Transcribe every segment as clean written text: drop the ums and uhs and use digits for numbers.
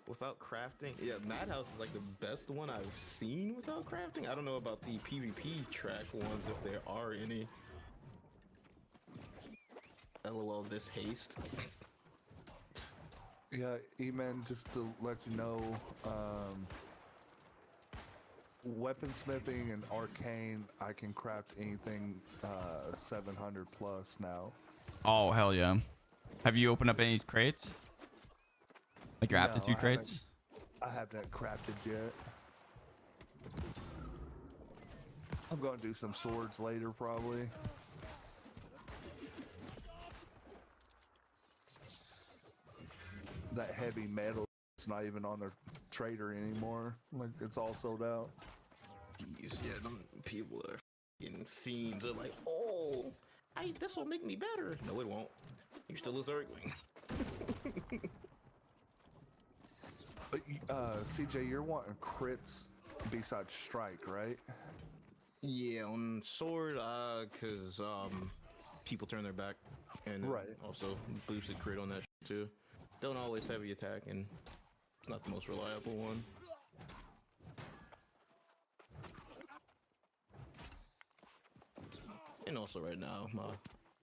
without crafting. Yeah, Madhouse is like the best one I've seen without crafting. I don't know about the PvP track ones if there are any. LOL this haste. Yeah, E-Man, just to let you know, weaponsmithing and arcane, I can craft anything 700 plus now. Oh, hell yeah. Have you opened up any crates? Like your aptitude crates? I haven't crafted yet. I'm going to do some swords later, probably. That heavy metal, it's not even on their trader anymore. Like, it's all sold out. Jeez, yeah, them people are f***ing fiends. They're like, oh, this will make me better. No, it won't. You're still a Zergling. But CJ, you're wanting crits besides strike, right? Yeah, on sword, cause people turn their back, and also boosted crit on that shit too. Don't always heavy attack, and it's not the most reliable one. And also right now, my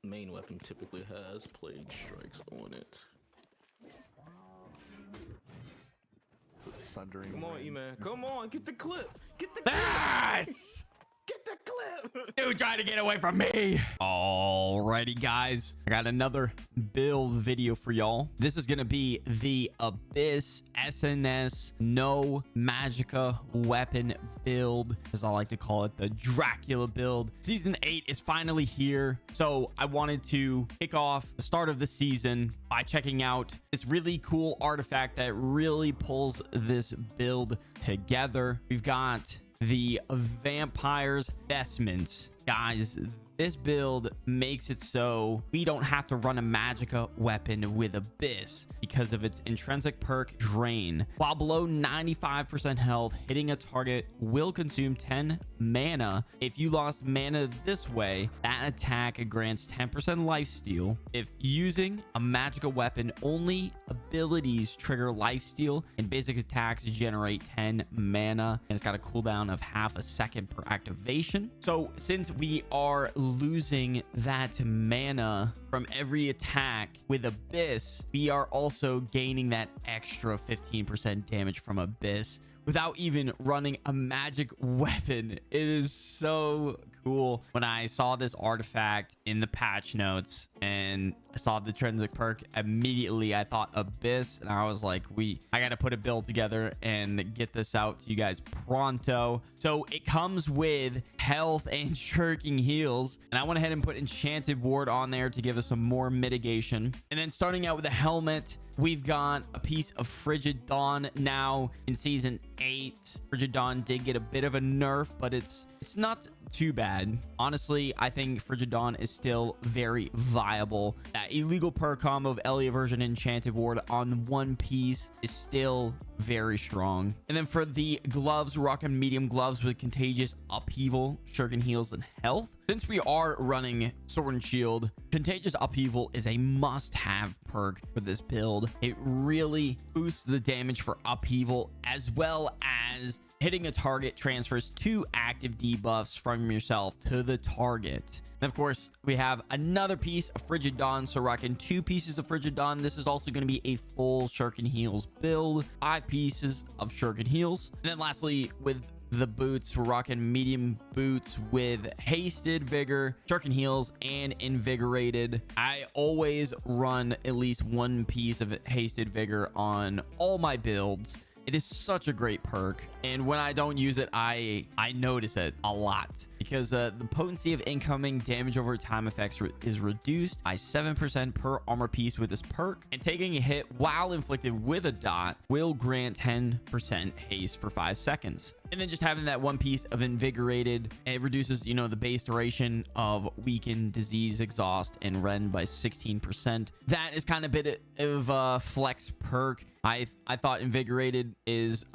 main weapon typically has plague strikes on it. Sundering. Come on, E-Man. Come on, get the clip. Get the clip. Yes! Get the clip. Dude, trying to get away from me. Alrighty, guys. I got another build video for y'all. This is going to be the Abyss SNS No Magicka weapon build, as I like to call it, the Dracula build. Season 8 is finally here. So I wanted to kick off the start of the season by checking out this really cool artifact that really pulls this build together. We've got the Vampire's Vestments. Guys, this build makes it so we don't have to run a Magicka weapon with Abyss because of its intrinsic perk Drain. While below 95% health, hitting a target will consume 10 mana. If you lost mana this way, that attack grants 10% lifesteal. If using a Magicka weapon, only abilities trigger lifesteal, and basic attacks generate 10 mana, and it's got a cooldown of half a second per activation. So since we are losing that mana from every attack with Abyss, we are also gaining that extra 15% damage from Abyss without even running a magic weapon. It is so cool. When I saw this artifact in the patch notes and I saw the intrinsic perk, immediately I thought Abyss, and I was like, I gotta put a build together and get this out to you guys pronto. So it comes with health and shirking heals, and I went ahead and put enchanted ward on there to give us some more mitigation. And then starting out with the helmet, we've got a piece of Frigid Dawn. Now in season 8, Frigid Dawn did get a bit of a nerf, but it's not too bad. Honestly, I think Frigid Dawn is still very viable. That illegal perk combo of Elia version enchanted ward on one piece is still very strong. And then for the gloves, we're rocking medium gloves with contagious upheaval, shuriken heals, and health. Since we are running sword and shield, contagious upheaval is a must-have perk for this build. It really boosts the damage for upheaval, as well as hitting a target transfers 2 active debuffs from yourself to the target. And of course, we have another piece of Frigid Dawn, so rocking 2 pieces of Frigid Dawn. This is also going to be a full shuriken heals build, 5 pieces of shuriken heals. And then lastly, with the boots, we're rocking medium boots with hasted vigor, shuriken heals, and invigorated. I always run at least 1 piece of hasted vigor on all my builds. It is such a great perk, and when I don't use it, I notice it a lot, because the potency of incoming damage over time effects is reduced by 7% per armor piece with this perk, and taking a hit while inflicted with a dot will grant 10% haste for 5 seconds. And then just having that 1 piece of invigorated, it reduces, you know, the base duration of weaken, disease, exhaust, and rend by 16%. That is kind of a bit of a flex perk. I thought invigorated is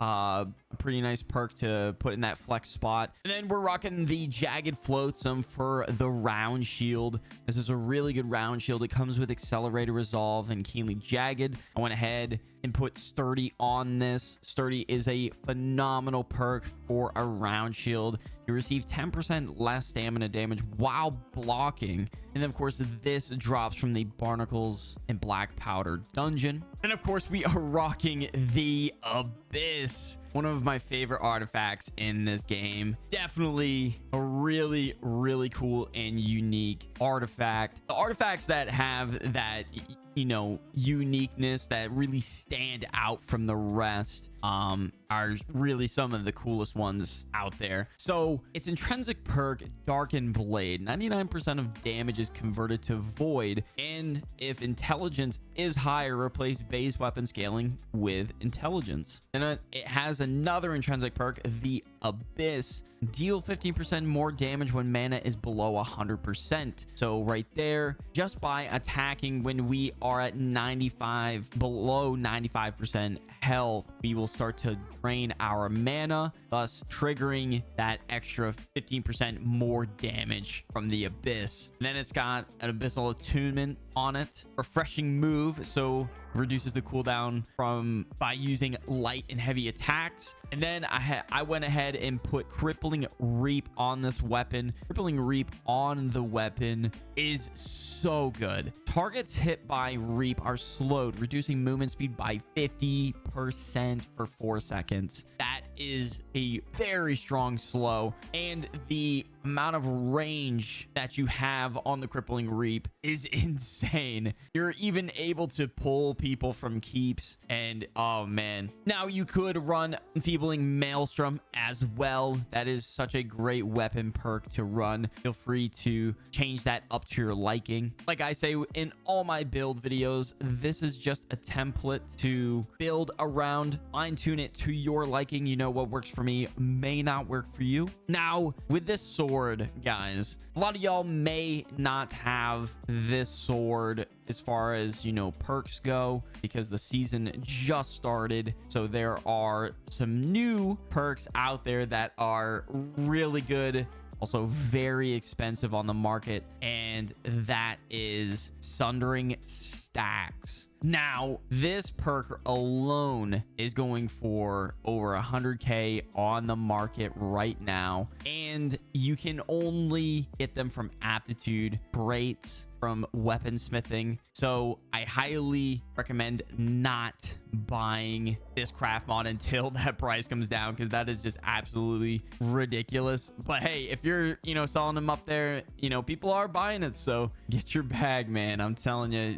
a pretty nice perk to put in that flex spot. And then we're rocking the Jagged Flotsam for the round shield. This is a really good round shield. It comes with Accelerated Resolve and Keenly Jagged. I went ahead and put Sturdy on this. Sturdy is a phenomenal perk for a round shield. You receive 10% less stamina damage while blocking. And then, of course, this drops from the Barnacles and Black Powder dungeon. And, of course, we are rocking the Abyss. One of my favorite artifacts in this game. Definitely a really, really cool and unique artifact. The artifacts that have that, you know, uniqueness that really stand out from the rest are really some of the coolest ones out there. So its intrinsic perk, Darkened Blade, 99% of damage is converted to void, and if intelligence is higher, replace base weapon scaling with intelligence. And it has another intrinsic perk, the Abyss, deal 15% more damage when mana is below 100%. So right there, just by attacking when we are at below 95% health, we will start to drain our mana, thus triggering that extra 15% more damage from the Abyss. And then it's got an Abyssal Attunement on it, refreshing move, so reduces the cooldown by using light and heavy attacks. And then I went ahead and put Crippling Reap on this weapon. Crippling Reap on the weapon is so good. Targets hit by Reap are slowed, reducing movement speed by 50% for 4 seconds. That is a very strong slow, and the amount of range that you have on the Crippling Reap is insane. You're even able to pull people from keeps, and oh man. Now you could run Enfeebling Maelstrom as well. That is such a great weapon perk to run. Feel free to change that up to your liking. Like I say in all my build videos, this is just a template to build around, fine tune it to your liking. You know, what works for me may not work for you. Now with this sword, guys, a lot of y'all may not have this sword as far as, you know, perks go, because the season just started. So there are some new perks out there that are really good, also very expensive on the market, and that is Sundering Stacks. Now, this perk alone is going for over 100k on the market right now, and you can only get them from aptitude traits, from weaponsmithing. So I highly recommend not buying this craft mod until that price comes down, because that is just absolutely ridiculous. But hey, if you're, you know, selling them up there, you know, people are buying it, so get your bag, man. I'm telling you,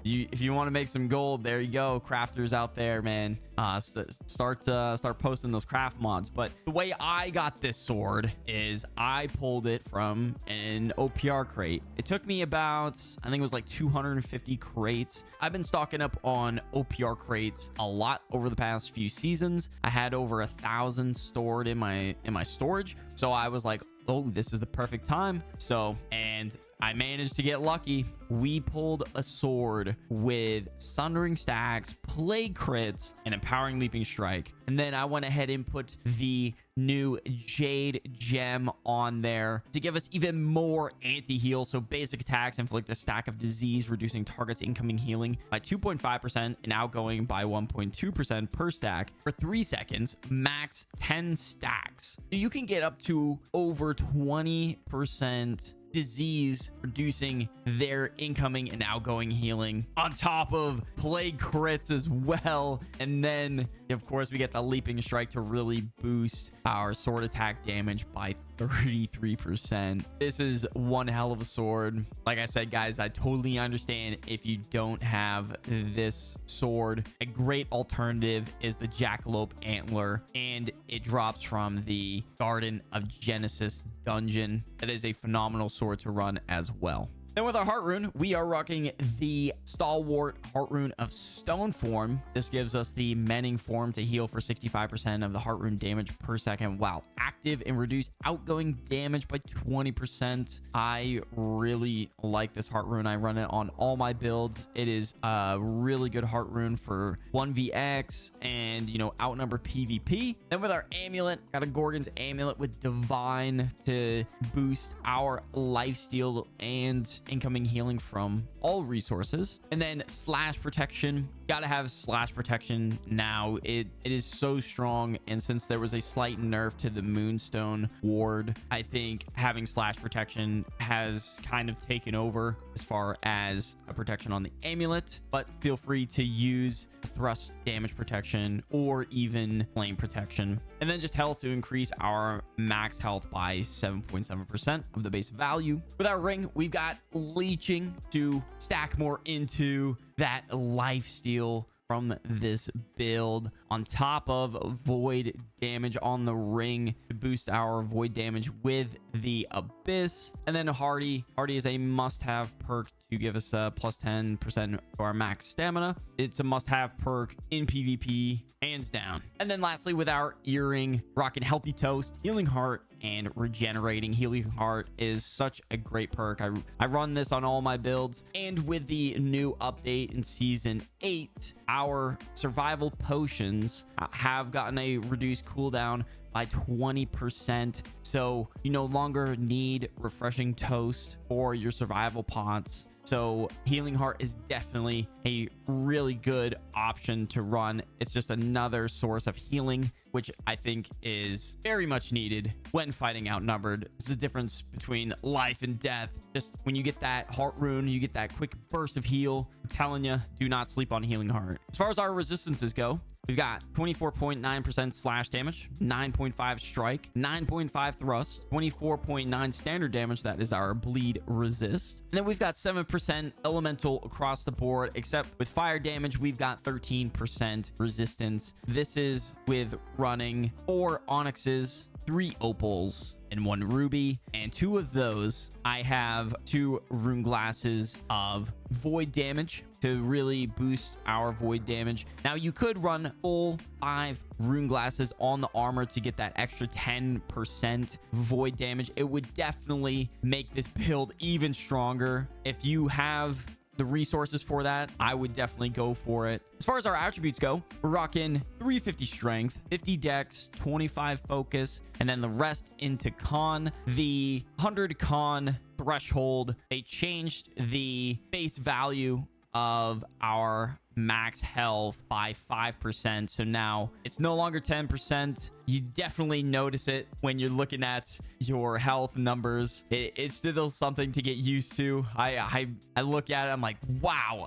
if you want to make some gold, there you go, crafters out there, man. Start posting those craft mods. But the way I got this sword is I pulled it from an OPR crate. It took me about, I think it was like 250 crates. I've been stocking up on OPR crates a lot over the past few seasons. I had over 1,000 stored in my storage, so I was like, oh, this is the perfect time. So, and I managed to get lucky. We pulled a sword with Sundering Stacks, Plague Crits, and Empowering Leaping Strike. And then I went ahead and put the new Jade Gem on there to give us even more anti-heal. So basic attacks inflict a stack of disease, reducing target's incoming healing by 2.5% and outgoing by 1.2% per stack for 3 seconds, max 10 stacks. So you can get up to over 20% disease, reducing their incoming and outgoing healing, on top of Plague Crits as well. And then of course we get the Leaping Strike to really boost our sword attack damage by 33%. This is one hell of a sword. Like I said, guys, I totally understand if you don't have this sword. A great alternative is the Jackalope Antler, and it drops from the Garden of Genesis dungeon. That is a phenomenal sword to run as well. Then with our Heartrune, we are rocking the Stalwart Heartrune of Stone form. This gives us the Mending form to heal for 65% of the Heartrune damage per second. Wow. Active and reduce outgoing damage by 20%. I really like this Heartrune. I run it on all my builds. It is a really good Heartrune for 1vx and, you know, outnumber PvP. Then with our amulet, got a Gorgon's amulet with Divine to boost our lifesteal and incoming healing from all resources. And then slash protection. Gotta have slash protection now. It is so strong, and since there was a slight nerf to the Moonstone ward, I think having slash protection has kind of taken over as far as a protection on the amulet. But feel free to use thrust damage protection or even flame protection. And then just health to increase our max health by 7.7% of the base value. With our ring, we've got leeching to stack more into that lifesteal from this build, on top of void damage on the ring to boost our void damage with the abyss. And then hardy is a must-have perk to give us a plus 10% to our max stamina. It's a must-have perk in PvP, hands down. And then lastly, with our earring, rocking healthy toast, healing heart, and regenerating. Healing heart is such a great perk. I run this on all my builds. And with the new update in season 8, our survival potions have gotten a reduced cooldown by 20%. So you no longer need refreshing toast for your survival pots. So healing heart is definitely a really good option to run. It's just another source of healing, which I think is very much needed when fighting outnumbered. It's the difference between life and death. Just when you get that Heartrune, you get that quick burst of heal. I'm telling you, do not sleep on healing heart. As far as our resistances go, we've got 24.9% slash damage, 9.5 strike, 9.5 thrust, 24.9 standard damage. That is our bleed resist. And then we've got 7% elemental across the board, except with fire damage, we've got 13% resistance. This is with running 4 onyxes, 3 opals, and 1 ruby, and 2 of those I have 2 rune glasses of void damage to really boost our void damage. Now you could run full 5 rune glasses on the armor to get that extra 10% void damage. It would definitely make this build even stronger. If you have the resources for that, I would definitely go for it. As far as our attributes go, we're rocking 350 strength, 50 dex, 25 focus, and then the rest into con. The 100 con threshold, they changed the base value of our max health by 5%. So now it's no longer 10%. You definitely notice it when you're looking at your health numbers. It's still something to get used to. I look at it, I'm like, wow,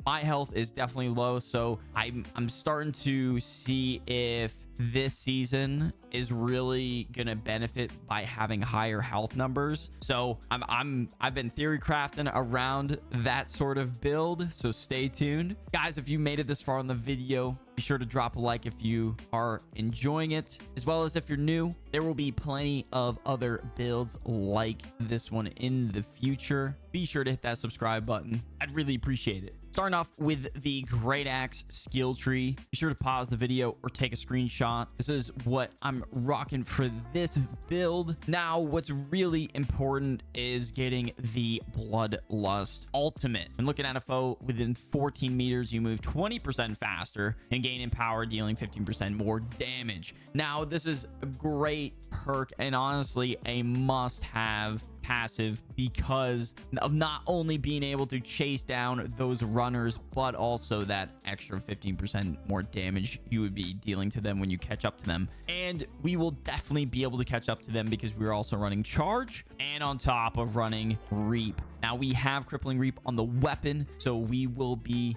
my health is definitely low. So I'm starting to see if this season is really gonna benefit by having higher health numbers. So I've been theory crafting around that sort of build, so stay tuned. Guys, if you made it this far in the video, be sure to drop a like if you are enjoying it, as well as if you're new. There will be plenty of other builds like this one in the future. Be sure to hit that subscribe button. I'd really appreciate it. Starting off with the Great Axe skill tree. Be sure to pause the video or take a screenshot. This is what I'm rocking for this build. Now, what's really important is getting the Bloodlust ultimate. When looking at a foe within 14 meters, you move 20% faster and gain in power, dealing 15% more damage. Now, this is a great perk and honestly a must-have passive because of not only being able to chase down those runners, but also that extra 15% more damage you would be dealing to them when you catch up to them. And we will definitely be able to catch up to them because we're also running charge and on top of running reap. Now we have crippling reap on the weapon, so we will be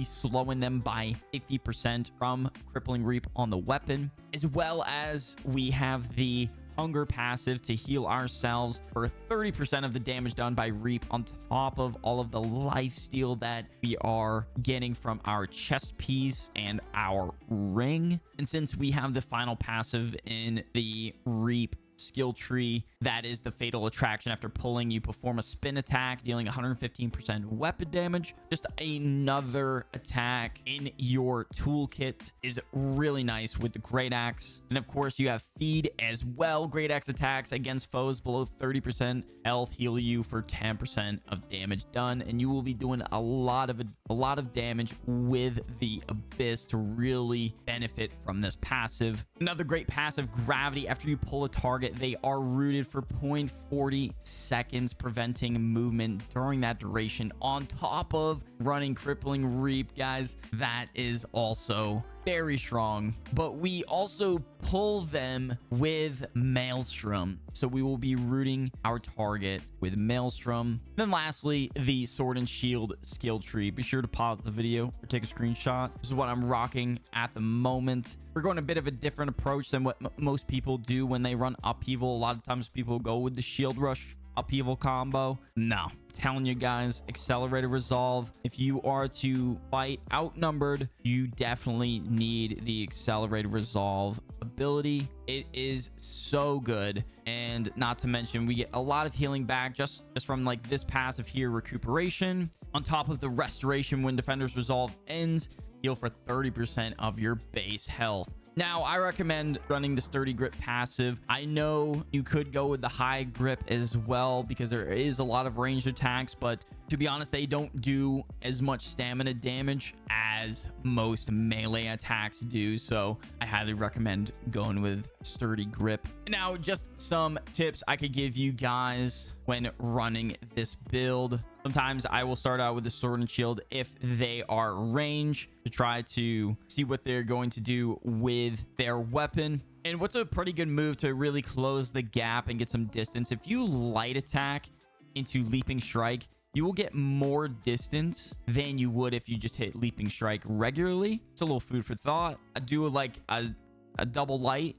slowing them by 50% from crippling reap on the weapon, as well as we have the hunger passive to heal ourselves for 30% of the damage done by reap, on top of all of the lifesteal that we are getting from our chest piece and our ring. And since we have the final passive in the reap skill tree. That is the fatal attraction. After pulling, you perform a spin attack, dealing 115% weapon damage. Just another attack in your toolkit is really nice with the Great Axe. And of course, you have feed as well. Great Axe attacks against foes below 30% health heal you for 10% of damage done, and you will be doing a lot of damage with the Abyss to really benefit from this passive. Another great passive, Gravity. After you pull a target, they are rooted for 0.40 seconds, preventing movement during that duration, on top of running Crippling Reap. Guys, that is also very strong. But we also pull them with Maelstrom, so we will be rooting our target with Maelstrom. Then lastly, the Sword and Shield skill tree. Be sure to pause the video or take a screenshot. This is what I'm rocking at the moment. We're going a bit of a different approach than what most people do when they run Upheaval. A lot of times people go with the Shield Rush Upheaval combo. No, I'm telling you guys, Accelerated Resolve. If you are to fight outnumbered, you definitely need the Accelerated Resolve ability. It is so good. And not to mention, we get a lot of healing back just from like this passive here, Recuperation, on top of the Restoration. When Defender's Resolve ends, heal for 30% of your base health. Now, I recommend running the Sturdy Grip passive. I know you could go with the High Grip as well because there is a lot of ranged attacks, but to be honest, they don't do as much stamina damage as most melee attacks do. So I highly recommend going with Sturdy Grip. Now, just some tips I could give you guys when running this build. Sometimes I will start out with the Sword and Shield if they are range, to try to see what they're going to do with their weapon. And what's a pretty good move to really close the gap and get some distance? If you light attack into Leaping Strike, you will get more distance than you would if you just hit Leaping Strike regularly. It's a little food for thought. I do like a double light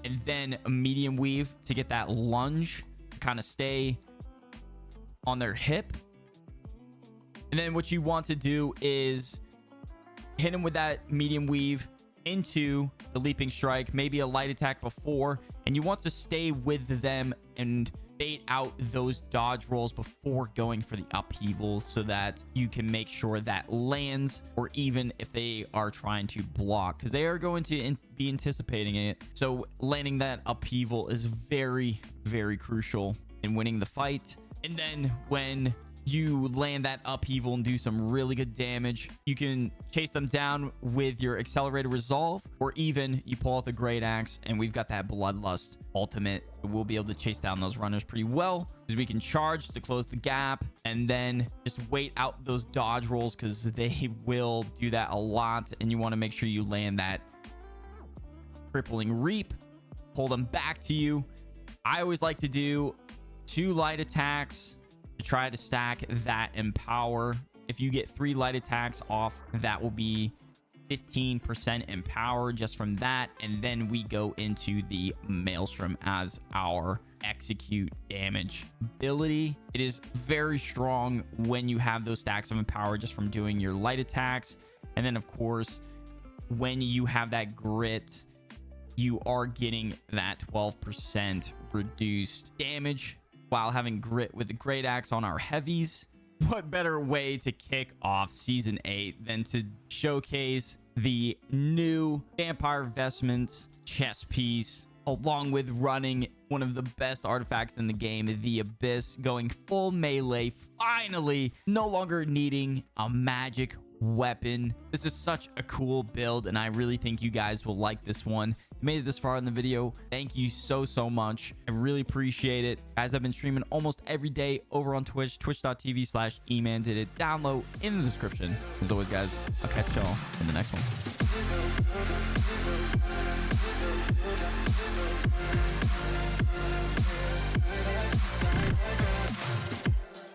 and then a medium weave to get that lunge, kind of stay on their hip. And then what you want to do is hit them with that medium weave into the Leaping Strike, maybe a light attack before, and you want to stay with them and bait out those dodge rolls before going for the Upheaval, so that you can make sure that lands, or even if they are trying to block, because they are going to be anticipating it. So landing that Upheaval is very, very crucial in winning the fight. And then when you land that Upheaval and do some really good damage, you can chase them down with your Accelerated Resolve, or even you pull out the Great Axe, and we've got that Bloodlust ultimate. We'll be able to chase down those runners pretty well, because we can charge to close the gap and then just wait out those dodge rolls, because they will do that a lot. And you want to make sure you land that Crippling Reap, pull them back to you. I always like to do 2 light attacks to try to stack that Empower. If you get 3 light attacks off, that will be 15% Empower just from that. And then we go into the Maelstrom as our execute damage ability. It is very strong when you have those stacks of Empower just from doing your light attacks. And then of course, when you have that grit, you are getting that 12% reduced damage while having grit with the Great Axe on our heavies. What better way to kick off Season 8 than to showcase the new Vampire Vestments chest piece, along with running one of the best artifacts in the game, the Abyss, going full melee, finally no longer needing a magic weapon. This is such a cool build, and I really think you guys will like this one. If you made it this far in the video, thank you so much. I really appreciate it. Guys, I've been streaming almost every day over on Twitch, twitch.tv/emandidit. Download in the description. As always, guys, I'll catch y'all in the next one.